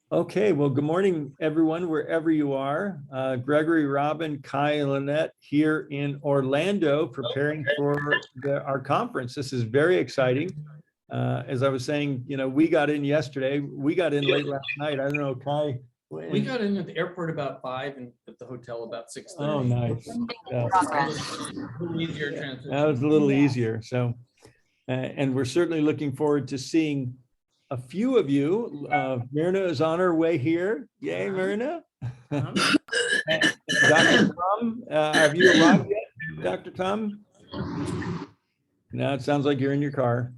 Okay, well, good morning, everyone, wherever you are. Gregory, Robin, Kai, and Lynnette here in Orlando, preparing for our conference. This is very exciting. As I was saying, we got in yesterday. We got in late last night. I don't know, Kai. We got in at the airport about 5 and at the hotel about 6:30. Oh, nice. Yeah. That was a little easier. So, and we're certainly looking forward to seeing a few of you. Myrna is on her way here. Yay, Myrna. Dr. Tom, have you arrived yet, Dr. Tom? No, it sounds like you're in your car.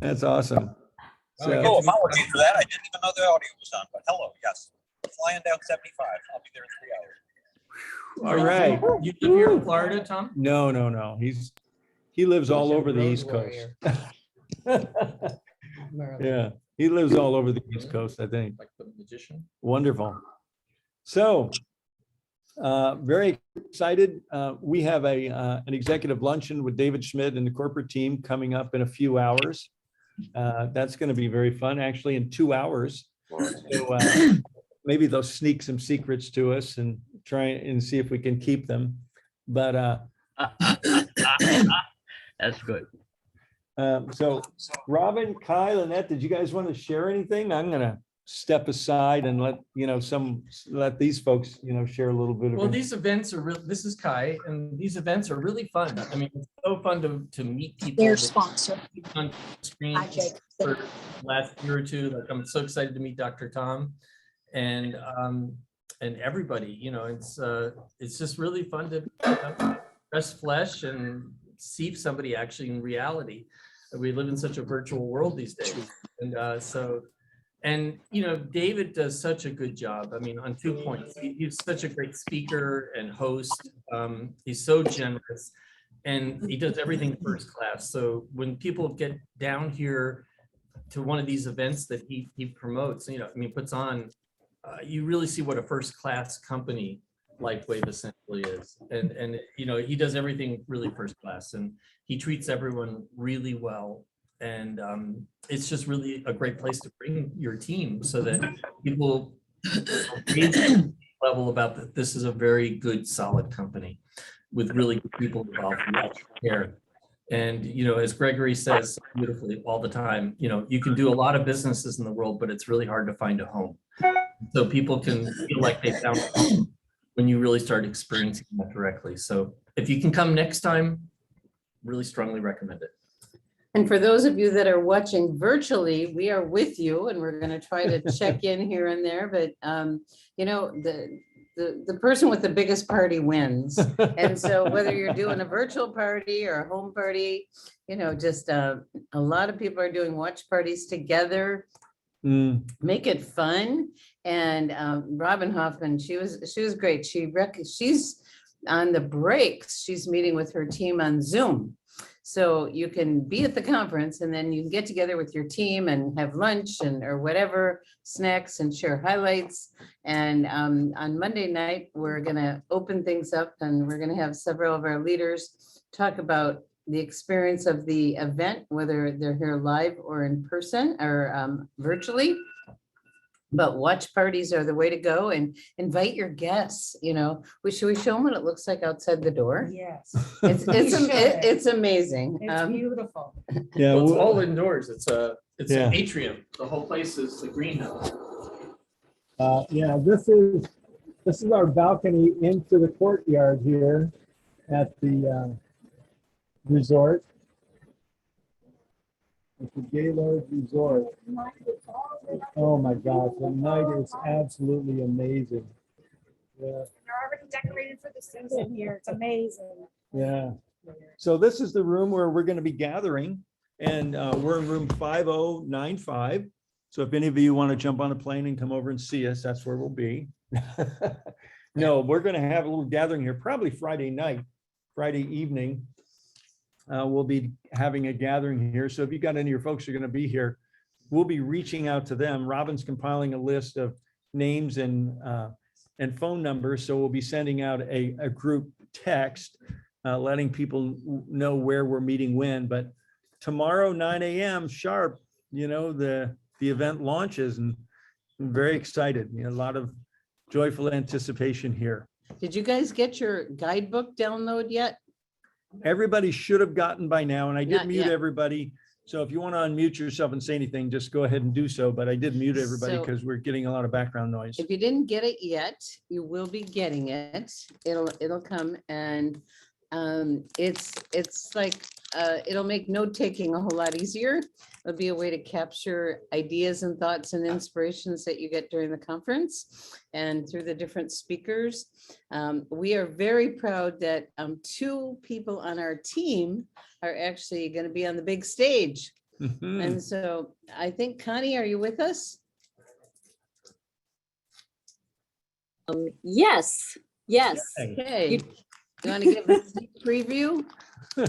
That's awesome. So, apologies for that. I didn't even know the audio was on, but hello, yes. Flying down 75. I'll be there in 3 hours. All right. You live here in Florida, Tom? No. He lives all over the East Coast. Yeah, he lives all over the East Coast, I think. Like the magician. Wonderful. So, very excited. We have an executive luncheon with David Schmidt and the corporate team coming up in a few hours. That's going to be very fun, actually, in 2 hours. So, maybe they'll sneak some secrets to us and try and see if we can keep them. But that's good. So Robin, Kyle, Lynnette, did you guys want to share anything? I'm going to step aside and let these folks, share a little bit of. Well, these events are real. This is Kai, and these events are really fun. I mean, it's so fun to meet people. Their sponsor. On screen for the last year or two. Like, I'm so excited to meet Dr. Tom and everybody. It's just really fun to press flesh and see somebody actually in reality. We live in such a virtual world these days, and David does such a good job. I mean, on 2 points, he's such a great speaker and host. He's so generous, and he does everything first class. So when people get down here to one of these events that he promotes, puts on, you really see what a first class company LifeWave essentially is, and he does everything really first class, and he treats everyone really well, and it's just really a great place to bring your team so that people level about that this is a very good solid company with really good people involved here. And as Gregory says beautifully all the time, you can do a lot of businesses in the world, but it's really hard to find a home, so people can feel like they found a home when you really start experiencing that directly. So if you can come next time, really strongly recommend it. And for those of you that are watching virtually, we are with you, and we're going to try to check in here and there. But the person with the biggest party wins. And so whether you're doing a virtual party or a home party, just a lot of people are doing watch parties together. Make it fun. And Robin Hoffman, she was great. She's on the breaks. She's meeting with her team on Zoom. So you can be at the conference, and then you can get together with your team and have lunch or whatever, snacks, and share highlights. And on Monday night, we're going to open things up, and we're going to have several of our leaders talk about the experience of the event, whether they're here live or in person or virtually. But watch parties are the way to go, and invite your guests. Should we show them what it looks like outside the door? Yes. It's amazing. It's beautiful. Yeah, Well, it's all indoors. It's an atrium. The whole place is the greenhouse. Yeah, this is our balcony into the courtyard here at the resort. At the Gaylord Resort. Oh my gosh, the night is absolutely amazing. Yeah. They're already decorated for the season here. It's amazing. Yeah. So this is the room where we're going to be gathering, and we're in room 5095. So if any of you want to jump on a plane and come over and see us, that's where we'll be. No, we're going to have a little gathering here, probably Friday night, Friday evening. We'll be having a gathering here. So if you got any of your folks who are going to be here, we'll be reaching out to them. Robin's compiling a list of names and phone numbers. So we'll be sending out a group text letting people know where we're meeting when. But tomorrow, 9 a.m. sharp, the event launches, and I'm very excited. A lot of joyful anticipation here. Did you guys get your guidebook download yet? Everybody should have gotten by now, and I did Not mute yet. everybody. So if you want to unmute yourself and say anything, just go ahead and do so. But I did mute everybody So- because we're getting a lot of background noise. If you didn't get it yet, you will be getting it. It'll come, and it's like, it'll make note taking a whole lot easier. It'll be a way to capture ideas and thoughts and inspirations that you get during the conference and through the different speakers. We are very proud that 2 people on our team are actually going to be on the big stage. Mhm. And so I think, Connie, are you with us? Yes, yes. Okay. You want to give a sneak preview?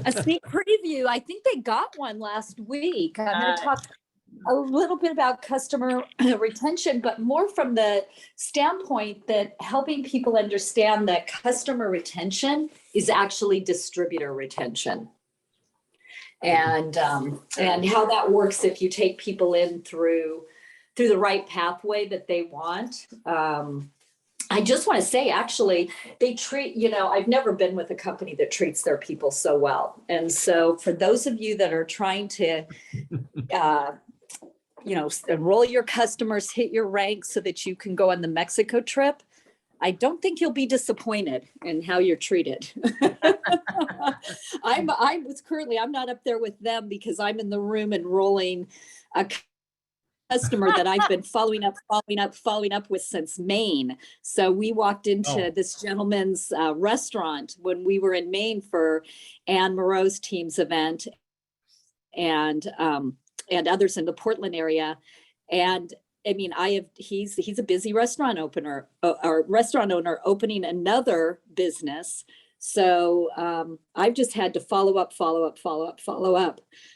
A sneak preview. I think they got one last week. I'm going to talk a little bit about customer retention, but more from the standpoint that helping people understand that customer retention is actually distributor retention. And how that works if you take people in through the right pathway that they want. I just want to say, actually, they treat, I've never been with a company that treats their people so well. And so for those of you that are trying to, enroll your customers, hit your rank so that you can go on the Mexico trip, I don't think you'll be disappointed in how you're treated. I'm not up there with them because I'm in the room enrolling a customer that I've been following up with since Maine. So we walked into this gentleman's restaurant when we were in Maine for Anne Moreau's team's event and others in the Portland area. And I mean, he's a busy restaurant owner opening another business. So I've just had to follow up.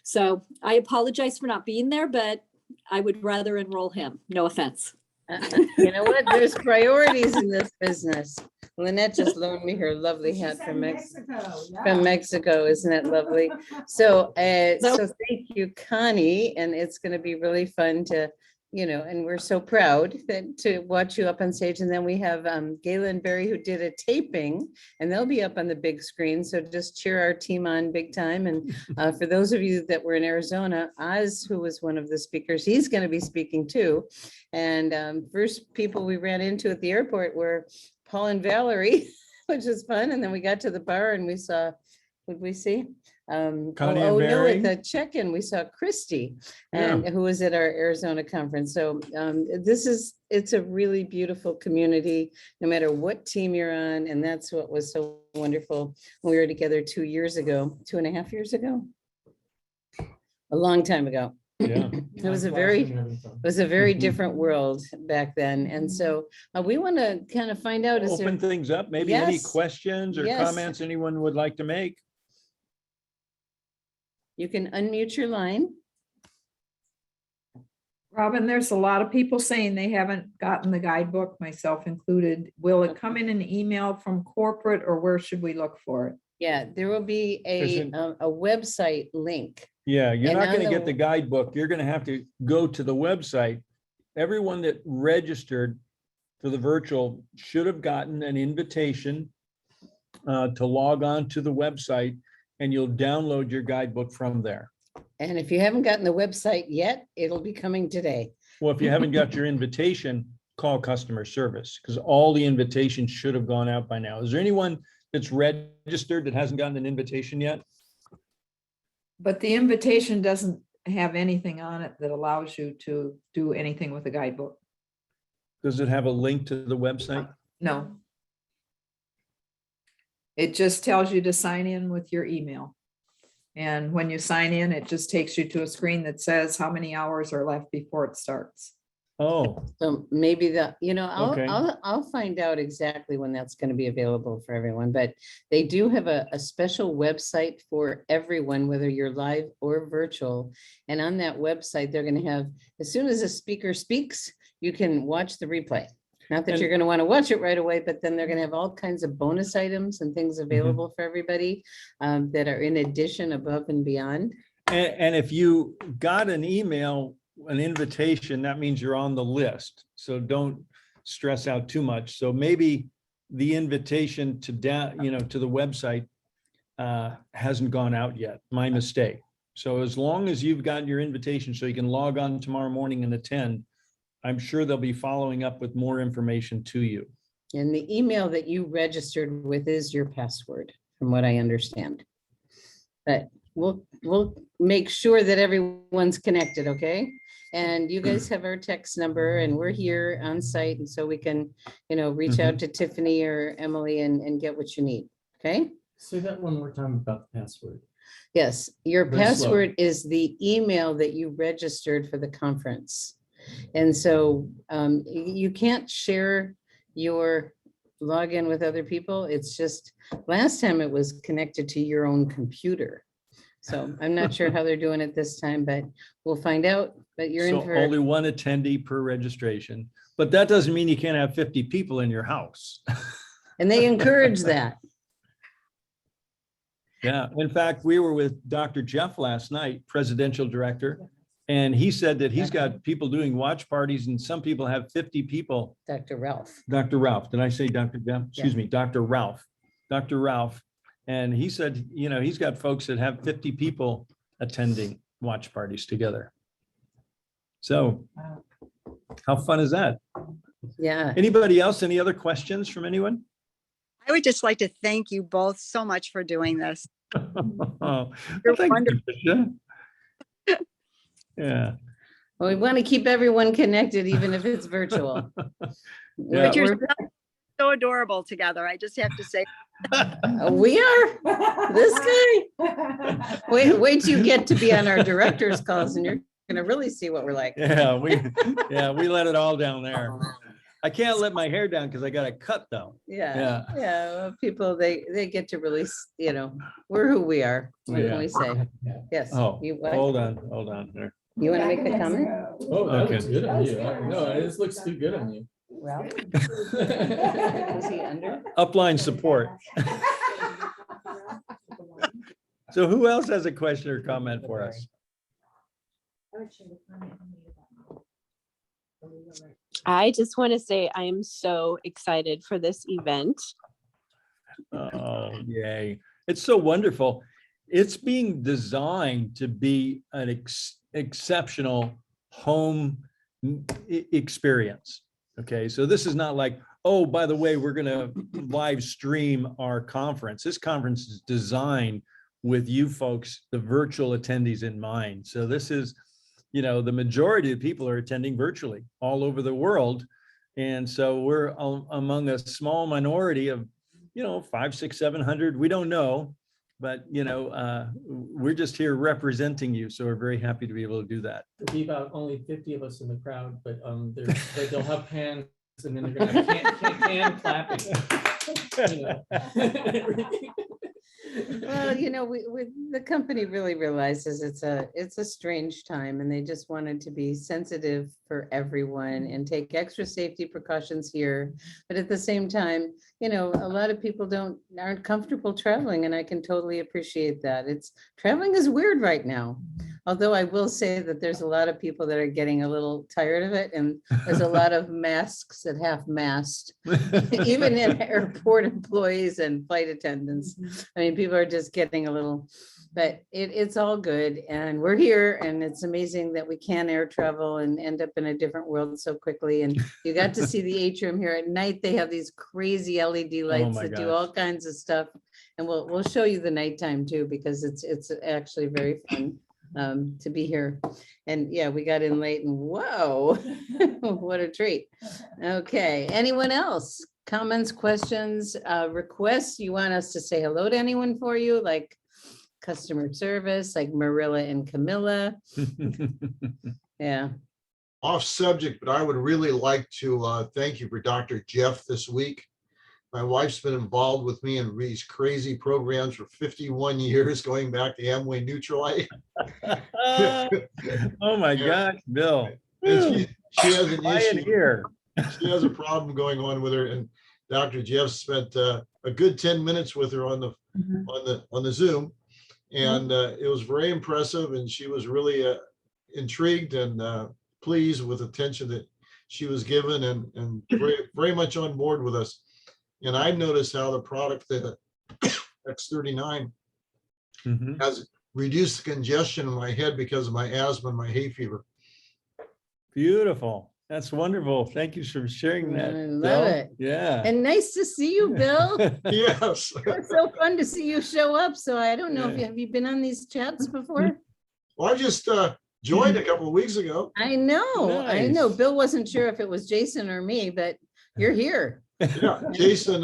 So I apologize for not being there, but I would rather enroll him. No offense. You know what? There's priorities in this business. Lynnette just loaned me her lovely hat from Mexico. Isn't it lovely? So thank you, Connie. And it's going to be really fun to, and we're so proud to watch you up on stage. And then we have Gayla and Barry who did a taping, and they'll be up on the big screen. So just cheer our team on big time. And for those of you that were in Arizona, Oz, who was one of the speakers, he's going to be speaking too. And first people we ran into at the airport were Paul and Valerie, which is fun. And then we got to the bar and we saw, what'd we see? Connie and No, Barry. at the check-in, we saw Christy, and who was at our Arizona conference. So it's a really beautiful community, no matter what team you're on. And that's what was so wonderful when we were together 2 years ago, 2.5 years ago, a long time ago. Yeah. It was a very different world back then. And so we want to kind of find out, Open things up, maybe any Yes. questions or Yes. comments anyone would like to make. you can unmute your line. Robin, there's a lot of people saying they haven't gotten the guidebook, myself included. Will it come in an email from corporate, or where should we look for it? Yeah, there will be a website link. Yeah, you're And not on going to the- get the guidebook. You're going to have to go to the website. Everyone that registered for the virtual should have gotten an invitation to log on to the website, and you'll download your guidebook from there. And if you haven't gotten the website yet, it'll be coming today. Well, if you haven't got your invitation, call customer service, because all the invitations should have gone out by now. Is there anyone that's registered that hasn't gotten an invitation yet? But the invitation doesn't have anything on it that allows you to do anything with the guidebook. Does it have a link to the website? No. It just tells you to sign in with your email. And when you sign in, it just takes you to a screen that says how many hours are left before it starts. Oh, So maybe Okay. I'll find out exactly when that's going to be available for everyone. But they do have a special website for everyone, whether you're live or virtual. And on that website, they're going to have, as soon as a speaker speaks, you can watch the replay. Not that And- you're going to want to watch it right away, but then they're going to have all kinds of bonus items and things available for everybody that are in addition, above and beyond. And if you got an email, an invitation, that means you're on the list. So don't stress out too much. So maybe the invitation to to the website hasn't gone out yet. My mistake. So as long as you've gotten your invitation so you can log on tomorrow morning and attend, I'm sure they'll be following up with more information to you. And the email that you registered with is your password, from what I understand. But we'll make sure that everyone's connected, okay? And you guys have our text number, and we're here on site, and so we can, reach out to Tiffany or Emily and get what you need, okay? Say that one more time about the password. Yes, your Very slow. password is the email that you registered for the conference. And so you can't share your login with other people. It's just, last time it was connected to your own computer. So I'm not sure how they're doing it this time, but we'll find out. But you're in So for, only one attendee per registration, but that doesn't mean you can't have 50 people in your house. and they encourage that. Yeah, in fact, we were with Dr. Jeff last night, presidential director, and he said that he's got people doing watch parties and some people have 50 people. Dr. Ralph. Dr. Ralph, did I say Dr. Jeff? Excuse me, Dr. Ralph. Dr. Ralph. And he said, he's got folks that have 50 people attending watch parties together. So how fun is that? Yeah. Anybody else? Any other questions from anyone? I would just like to thank you both so much for doing this. Well, You're thank you, wonderful. Tricia. Yeah. Well, we want to keep everyone connected, even if it's virtual. Yeah. But you're so adorable together. I just have to say, We are, this guy. Wait till you get to be on our director's calls and you're gonna really see what we're like. Yeah, we let it all down there. I can't let my hair down because I got a cut though. Yeah, well, people, they get to really, we're who we are. What can we say? Yes. Oh, You what? hold on there. You want to make a comment? Oh, that Okay. looks good on you. No, this looks too good on you. Well. Was he under? Upline support. So who else has a question or comment for us? I just want to say I am so excited for this event. Oh, yay. It's so wonderful. It's being designed to be an exceptional home experience. Okay, so this is not like, oh, by the way, we're going to live stream our conference. This conference is designed with you folks, the virtual attendees in mind. So this is, the majority of people are attending virtually all over the world. And so we're among a small minority of, 500, 600, 700. We don't know, but, we're just here representing you. So we're very happy to be able to do that. There'll be about only 50 of us in the crowd, but they'll have hands and then they're gonna have hand clapping. Well, the company really realizes it's a strange time, and they just wanted to be sensitive for everyone and take extra safety precautions here. But at the same time, a lot of people aren't comfortable traveling, and I can totally appreciate that. Traveling is weird right now. Although I will say that there's a lot of people that are getting a little tired of it, and there's a lot of masks at half-mast, even in airport employees and flight attendants. I mean, people are just getting a little, but it's all good, and we're here, and it's amazing that we can air travel and end up in a different world so quickly. And you got to see the atrium here at night. They have these crazy LED lights my that do gosh. all kinds of stuff, and we'll show you the nighttime too, because it's actually very fun to be here. And yeah, we got in late, and whoa, what a treat. Okay, anyone else? Comments, questions, requests? You want us to say hello to anyone for you, like customer service, like Marilla and Camilla? Yeah. Off subject, but I would really like to thank you for Dr. Jeff this week. My wife's been involved with me in these crazy programs for 51 years, going back to Amway Neutralite. Oh my gosh, Bill. And she has an issue. Here. She has a problem going on with her, and Dr. Jeff spent a good 10 minutes with her on the Zoom, And it was very impressive, and she was really intrigued and pleased with the attention that she was given, and very, very much on board with us. And I noticed how the product, the X39, Mhm. has reduced the congestion in my head because of my asthma and my hay fever. Beautiful. That's wonderful. Thank you for sharing that. I love Bill. it. Yeah. And nice to see you, Bill. Yes. It's so fun to see you show up. So I don't know if Yeah. you, have you been on these chats before? Well, I just joined a couple of weeks ago. I know. Nice. Bill wasn't sure if it was Jason or me, but you're here. Yeah, Jason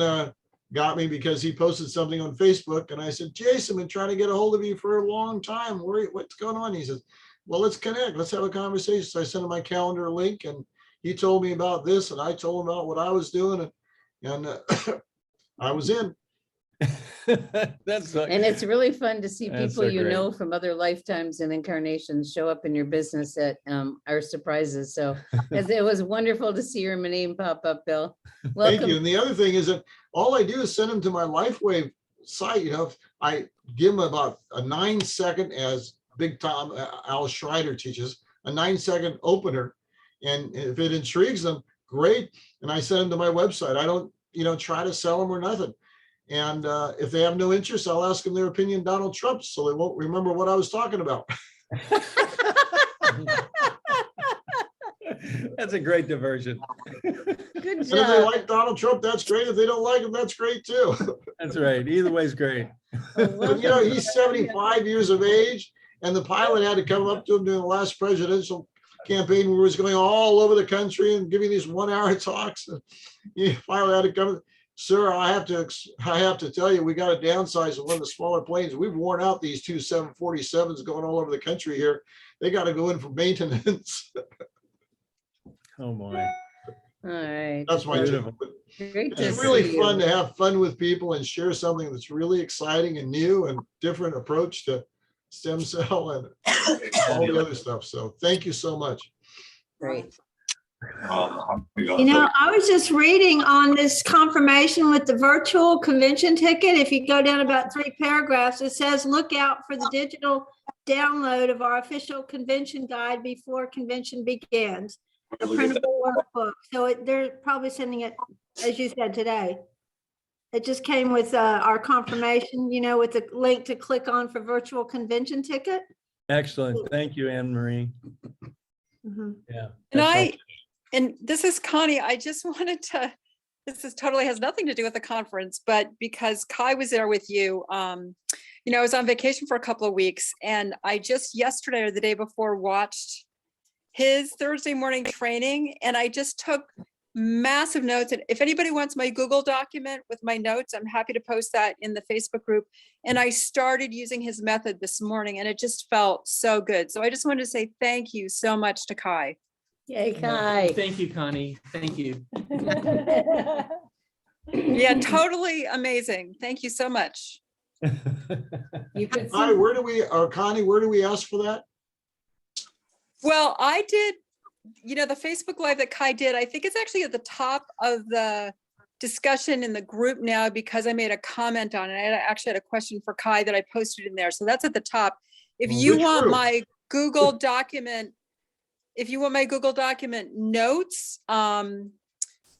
got me because he posted something on Facebook, and I said, Jason, I've been trying to get a hold of you for a long time. What's going on? He says, well, let's connect. Let's have a conversation. So I sent him my calendar link, and he told me about this, and I told him about what I was doing, and I was in. That's so- And it's really fun to see That's people so you great. know from other lifetimes and incarnations show up in your business at our surprises. So it was wonderful to see your name pop up, Bill. Thank Welcome. you. And the other thing is that all I do is send them to my LifeWave site. You know, I give them about a 9-second, as Big Tom Al Schreider teaches, a 9-second opener. And if it intrigues them, great. And I send them to my website. I don't, try to sell them or nothing. And if they have no interest, I'll ask them their opinion on Donald Trump, so they won't remember what I was talking about. That's a great diversion. Good And if they job. like Donald Trump, that's great. If they don't like him, that's great too. That's right. Either way is great. But he's 75 years of age, and the pilot had to come up to him during the last presidential campaign where he was going all over the country and giving these 1-hour talks. And the pilot had to come, sir, I have to tell you, we got to downsize one of the smaller planes. We've worn out these two 747s going all over the country here. They got to go in for maintenance. Oh boy. All right. That's my Beautiful. joke. But Great to it's really see fun you. to have fun with people and share something that's really exciting and new and different approach to stem cell and all the other stuff. So thank you so much. Great. You know, I was just reading on this confirmation with the virtual convention ticket. If you go down about 3 paragraphs, it says, look out for the digital download of our official convention guide before convention begins. A printable workbook. So they're probably sending it, as you said, today. It just came with our confirmation, with the link to click on for virtual convention ticket. Excellent. Thank you, Anne Marie. Mhm. Yeah. And this is Connie. I just wanted to, totally has nothing to do with the conference, but because Kai was there with you, I was on vacation for a couple of weeks, and I just yesterday or the day before watched his Thursday morning training, and I just took massive notes. And if anybody wants my Google document with my notes, I'm happy to post that in the Facebook group. And I started using his method this morning, and it just felt so good. So I just wanted to say thank you so much to Kai. Yay, Kai. Thank you, Connie. Thank you. Yeah, totally amazing. Thank you so much. You could Hi, see. Connie, where do we ask for that? Well, I did, the Facebook Live that Kai did, I think it's actually at the top of the discussion in the group now, because I made a comment on it. I actually had a question for Kai that I posted in there. So that's at the top. If you Which want group? my Google document, notes,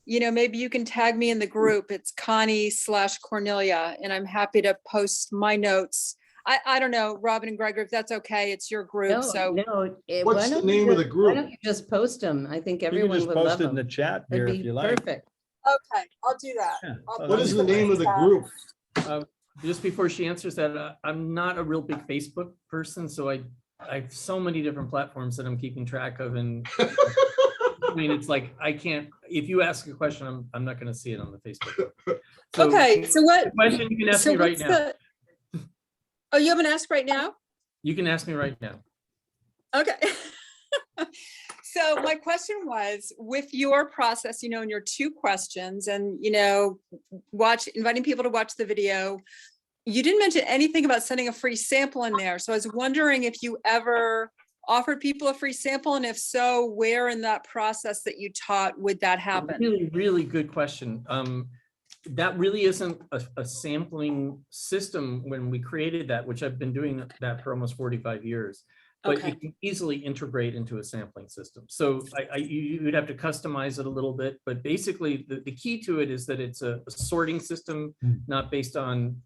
maybe you can tag me in the group. It's Connie/Cornelia, and I'm happy to post my notes. I don't know, Robin and Gregory, if that's okay, it's your group, No, so. no. What's why the don't you name of just- the group? Why don't you just post them? I think You can everyone just would post love it in the them. chat here That'd if be you like. perfect. Okay, I'll do that. Yeah. I'll What is post the it name of the chat. group? Just before she answers that, I'm not a real big Facebook person, so I have so many different platforms that I'm keeping track of, and it's like, I can't, if you ask a question, I'm not gonna see it on the Facebook. So Okay, so what? the question you can ask so me right what's now. the- Oh, you haven't asked right now? You can ask me right now. Okay. So my question was, with your process, and your 2 questions, and, inviting people to watch the video, you didn't mention anything about sending a free sample in there. So I was wondering if you ever offered people a free sample, and if so, where in that process that you taught would that happen? Really, really good question. that really isn't a sampling system when we created that, which I've been doing that for almost 45 years. But Okay. it can easily integrate into a sampling system. So you'd have to customize it a little bit, but basically the key to it is that it's a sorting system, not based on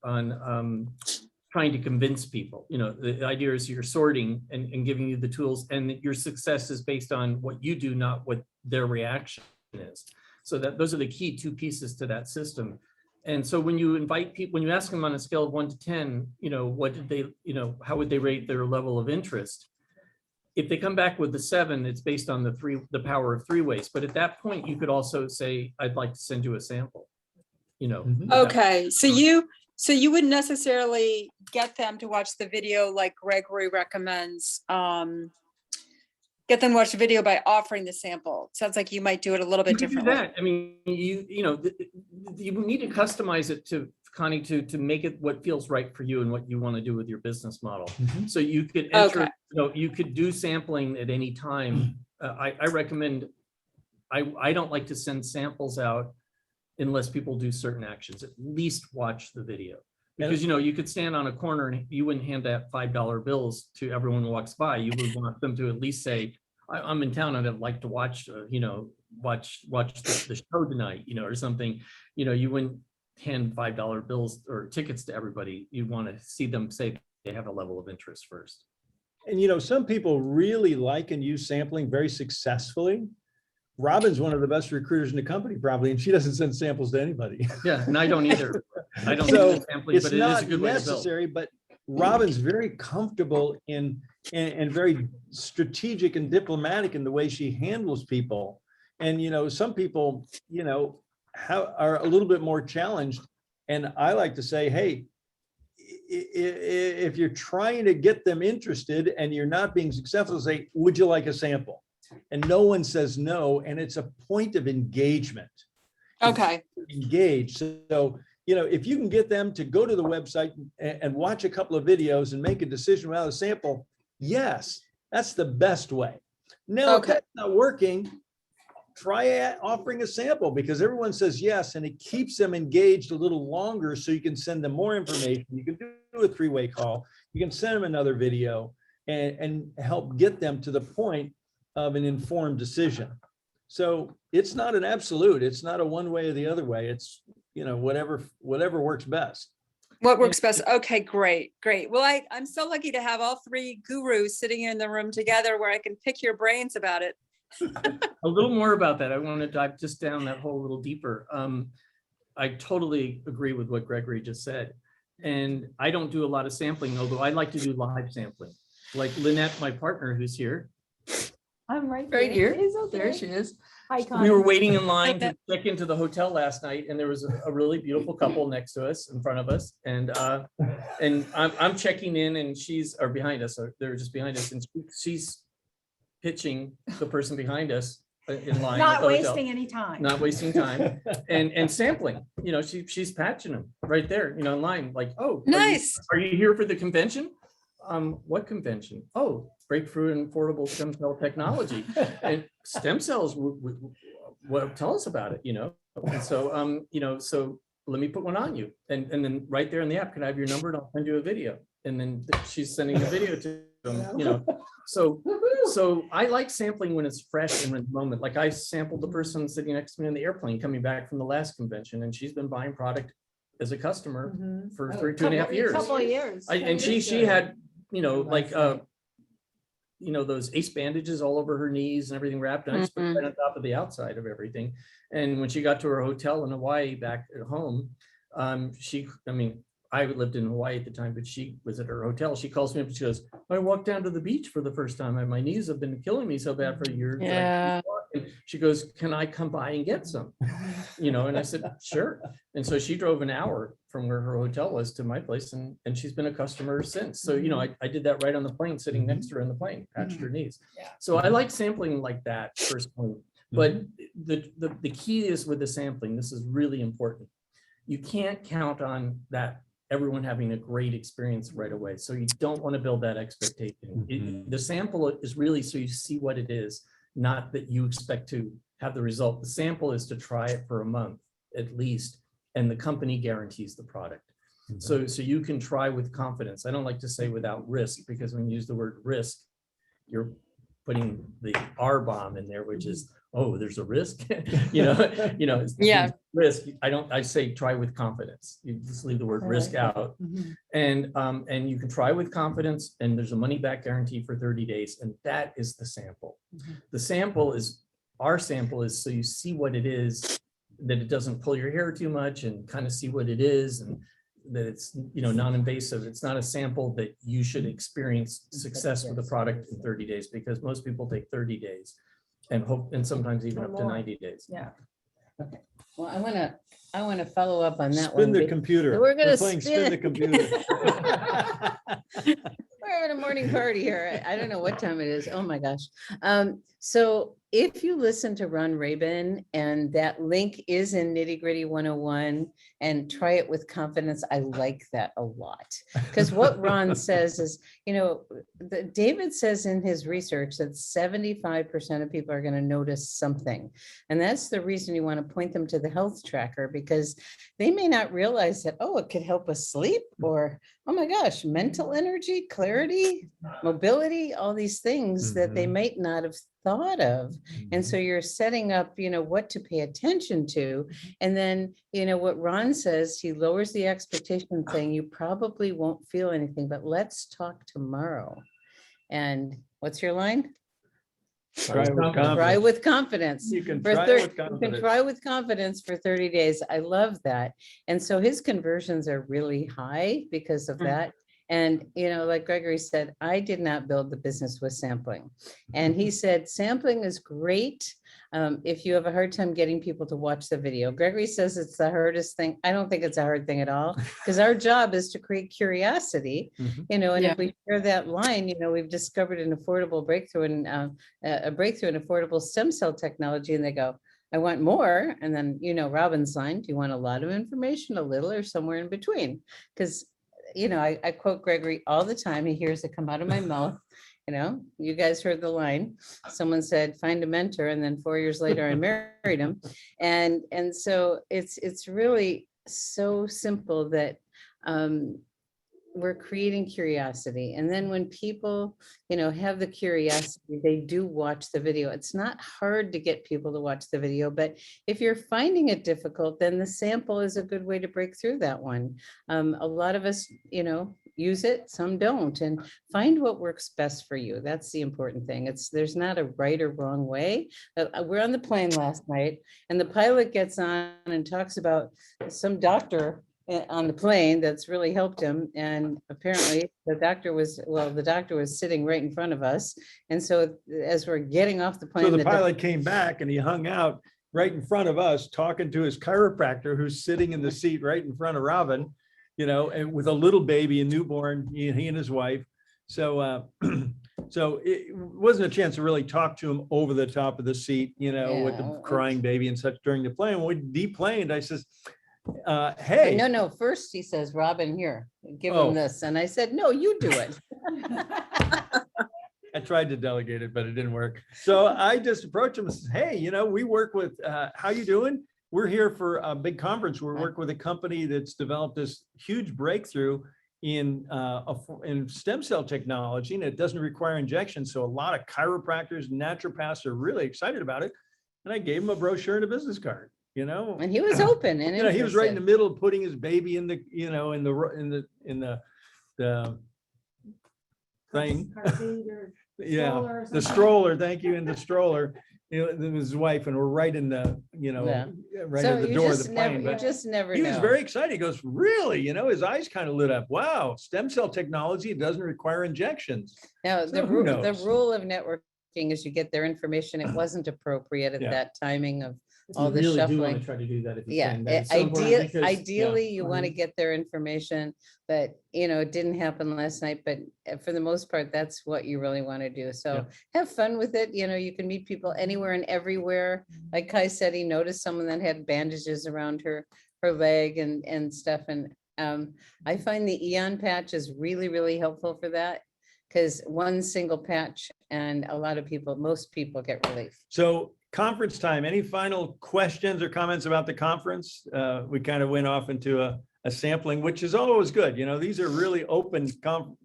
trying to convince people. You know, the idea is you're sorting and giving you the tools, and that your success is based on what you do, not what their reaction is. So that those are the key two pieces to that system. And so when you invite people, when you ask them on a scale of 1 to 10, you know, what did they, you know, how would they rate their level of interest? If they come back with the 7, it's based on the power of 3 ways. But at that point, you could also say, I'd like to send you a sample, you know. Okay, so you wouldn't necessarily get them to watch the video like Gregory recommends. Get them to watch the video by offering the sample. Sounds like you might do it a little bit You could do differently. that. I mean, you know, you need to customize it to Connie to make it what feels right for you and what you want to do with your business model. So you could enter, Okay. you know, you could do sampling at any time. I recommend, I don't like to send samples out unless people do certain actions. At least watch the video. Because, you know, you could stand on a corner and you wouldn't hand out $5 bills to everyone who walks by. You would want them to at least say, I'm in town and I'd like to watch, you know, watch the show tonight, you know, or something. You know, you wouldn't hand $5 bills or tickets to everybody. You'd want to see them say they have a level of interest first. And you know, some people really like and use sampling very successfully. Robin's one of the best recruiters in the company probably, and she doesn't send samples to anybody. Yeah, and I don't either. I don't So do sampling, it's but it is a not good way to build. necessary, but Robin's very comfortable in and very strategic and diplomatic in the way she handles people. And, you know, some people, you know, are a little bit more challenged. And I like to say, hey, if you're trying to get them interested and you're not being successful, say, would you like a sample? And no one says no. And it's a point of engagement. Okay. Engage. So, you know, if you can get them to go to the website and watch a couple of videos and make a decision without a sample, yes, that's the best way. Now, if that's not working, try offering a sample, because everyone says yes, and it keeps them engaged a little longer, so you can send them more information. You can do a 3-way call. You can send them another video and help get them to the point of an informed decision. So it's not an absolute. It's not a one way or the other way. It's, you know, whatever works best. What works best? Okay, great. Well, I'm so lucky to have all 3 gurus sitting in the room together where I can pick your brains about it. A little more about that. I want to dive just down that hole a little deeper. I totally agree with what Gregory just said. And I don't do a lot of sampling, although I like to do live sampling. Like Lynnette, my partner who's here. I'm right here. It is okay. There she is. Hi, Connie. We were waiting in line to check into the hotel last night, and there was a really beautiful couple next to us, in front of us, and I'm checking in, and she's or behind us, or they're just behind us, and she's pitching the person behind us in line. at Not the hotel. wasting any time. Not wasting time, and sampling. You know, she's patching them right there, you know, in line, like, oh, Nice. Are you here for the convention? What convention? Oh, breakthrough in affordable stem cell technology. And stem cells, what, tell us about it, you know? And so, you know, so let me put one on you. And then right there in the app, can I have your number and I'll send you a video? And then she's sending the video to them, you know? So I like sampling when it's fresh and in the moment. Like I sampled the person sitting next to me in the airplane coming back from the last convention, and she's been buying product as a customer for 2.5 years. Couple of years. And she had, you know, like, you know, those ace bandages all over her knees and everything wrapped nice, but right on top of the outside of everything. And when she got to her hotel in Hawaii back at home, I lived in Hawaii at the time, but she was at her hotel. She calls me up and she goes, I walked down to the beach for the first time and my knees have been killing me so bad for years. Yeah. And she goes, can I come by and get some? You know, and I said, sure. And so she drove an hour from where her hotel was to my place, and she's been a customer since. So, you know, I did that right on the plane, sitting next to her on the plane, patched her knees. So I like sampling like that personally. But the key is with the sampling, this is really important. You can't count on that everyone having a great experience right away. So you don't want to build that expectation. The sample is really so you see what it is, not that you expect to have the result. The sample is to try it for a month at least, and the company guarantees the product. So you can try with confidence. I don't like to say without risk, because when you use the word risk, you're putting the R bomb in there, which is, oh, there's a risk, it's Yeah. risk. I say try with confidence. You just leave the word risk out. And you can try with confidence, and there's a money back guarantee for 30 days. And that is the sample. The sample is, our sample is so you see what it is, that it doesn't pull your hair too much, and kind of see what it is, and that it's, non-invasive. It's not a sample that you should experience success with the product in 30 days, because most people take 30 days and sometimes even up to 90 days. Yeah. Okay. Well, I want to follow up on that Spin one. the computer. We're gonna playing spin the computer. We're having a morning party here. I don't know what time it is. Oh my gosh. So if you listen to Ron Rabin, and that link is in Nitty Gritty 101, and try it with confidence, I like that a lot. Because what Ron says is, David says in his research that 75% of people are going to notice something. And that's the reason you want to point them to the health tracker, because they may not realize that, oh, it could help us sleep, or, oh my gosh, mental energy, clarity, mobility, all these things that they might not have thought of. And so you're setting up, what to pay attention to. And then, what Ron says, he lowers the expectation, saying you probably won't feel anything, but let's talk tomorrow. And what's your line? Try with confidence. You can For try thir- with You can confidence. try with confidence for 30 days. I love that. And so his conversions are really high because of that. And, like Gregory said, I did not build the business with sampling. And he said, sampling is great if you have a hard time getting people to watch the video. Gregory says it's the hardest thing. I don't think it's a hard thing at all, because our job is to create curiosity, and if we share that line, we've discovered an affordable breakthrough in a breakthrough in affordable stem cell technology, and they go, I want more. And then, Robin's line, do you want a lot of information, a little, or somewhere in between? Because I quote Gregory all the time. He hears it come out of my mouth. You guys heard the line. Someone said, find a mentor. And then 4 years later, I married him. And so it's really so simple that we're creating curiosity. And then when people, have the curiosity, they do watch the video. It's not hard to get people to watch the video, but if you're finding it difficult, then the sample is a good way to break through that one. A lot of us, use it, some don't, and find what works best for you. That's the important thing. There's not a right or wrong way. We're on the plane last night, and the pilot gets on and talks about some doctor on the plane that's really helped him. And apparently the doctor was sitting right in front of us. And so as we're getting off the plane, So the pilot came back and he hung out right in front of us, talking to his chiropractor, who's sitting in the seat right in front of Robin, and with a little baby, a newborn, he and his wife. So, so it wasn't a chance to really talk to him over the top of the seat, with the crying baby and such during the plane. When we deplaned, I says, hey. No, first he says, Robin, here, give him this. And I said, no, you do it. I tried to delegate it, but it didn't work. So I just approached him and said, hey, we work with, how you doing? We're here for a big conference. We're working with a company that's developed this huge breakthrough in stem cell technology, and it doesn't require injection. So a lot of chiropractors, naturopaths are really excited about it. And I gave him a brochure and a business card. And he was open and he was right in the middle of putting his baby in the thing. Yeah, the stroller. Thank you. In the stroller, his wife, and we're right in the, right So at the you door of just the never, plane. you But just never he was know. very excited. He goes, really? His eyes kind of lit up. Wow, stem cell technology, it doesn't require injections. Now, So the who rule knows? of networking is you get their information. It wasn't appropriate at Yeah. that timing of You all the really do want shuffling. to try to do that if you Yeah, can. That is so important because- ideally, you yeah. want to get their information, but it didn't happen last night, but for the most part, that's what you really want to do. So have fun with it. You can meet people anywhere and everywhere. Like Kai said, he noticed someone that had bandages around her leg and stuff. And I find the Eon patch is really, really helpful for that, because one single patch and a lot of people, most people get relief. So conference time, any final questions or comments about the conference? We kind of went off into a sampling, which is always good. You know, these are really open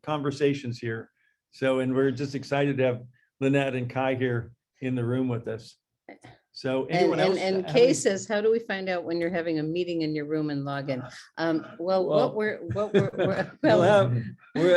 conversations here. So, and we're just excited to have Lynnette and Kai here in the room with us. So anyone else? And have Kay any- says, how do we find out when you're having a meeting in your room and log in? Well, Well, We'll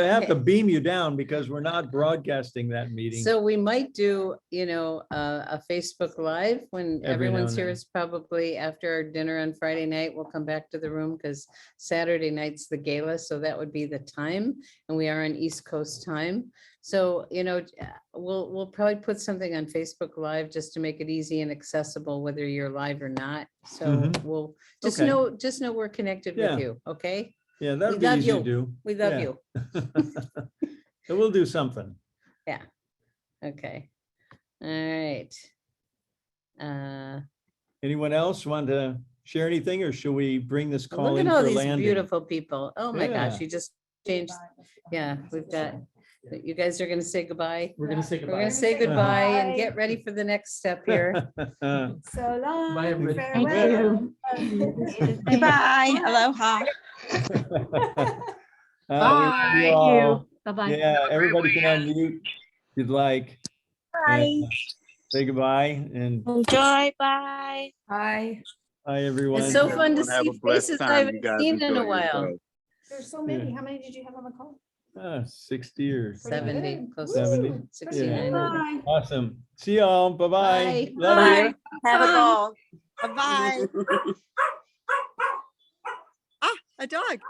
have to beam you down because we're not broadcasting that meeting. so we might do, a Facebook Live when Every now everyone's and here. then. It's probably after our dinner on Friday night. We'll come back to the room because Saturday night's the gala, so that would be the time. And we are on East Coast time. So, we'll probably put something on Facebook Live just to make it easy and accessible, whether you're live or not. So Mhm. we'll Okay. just know we're connected Yeah. with you, okay? Yeah, that'd We be love easy to you. do. We love Yeah. you. So we'll do something. Okay. All right. Anyone else want to share anything, or should we bring this call Look in at all for these landing? beautiful people. Oh my Yeah. gosh, you just changed. Yeah, we've got, you guys are gonna say goodbye. We're gonna say We're goodbye. gonna say goodbye and Bye. get ready for the next step here. So long. Bye, everybody. Farewell. Goodbye. Aloha. We love you all. Bye-bye. Yeah, everybody can unmute if you'd like. And, say goodbye and Enjoy. Bye. Hi. bye, everyone. It's so fun to Have see a blessed faces I time. haven't You guys seen in a enjoy while. yourselves. There's so many. How many did you have on the call? 60 or 70, close 70. to 69. Bye. Awesome. See y'all. Bye-bye. Bye. Love Bye. you. Have a ball. Bye-bye. Ah, a dog.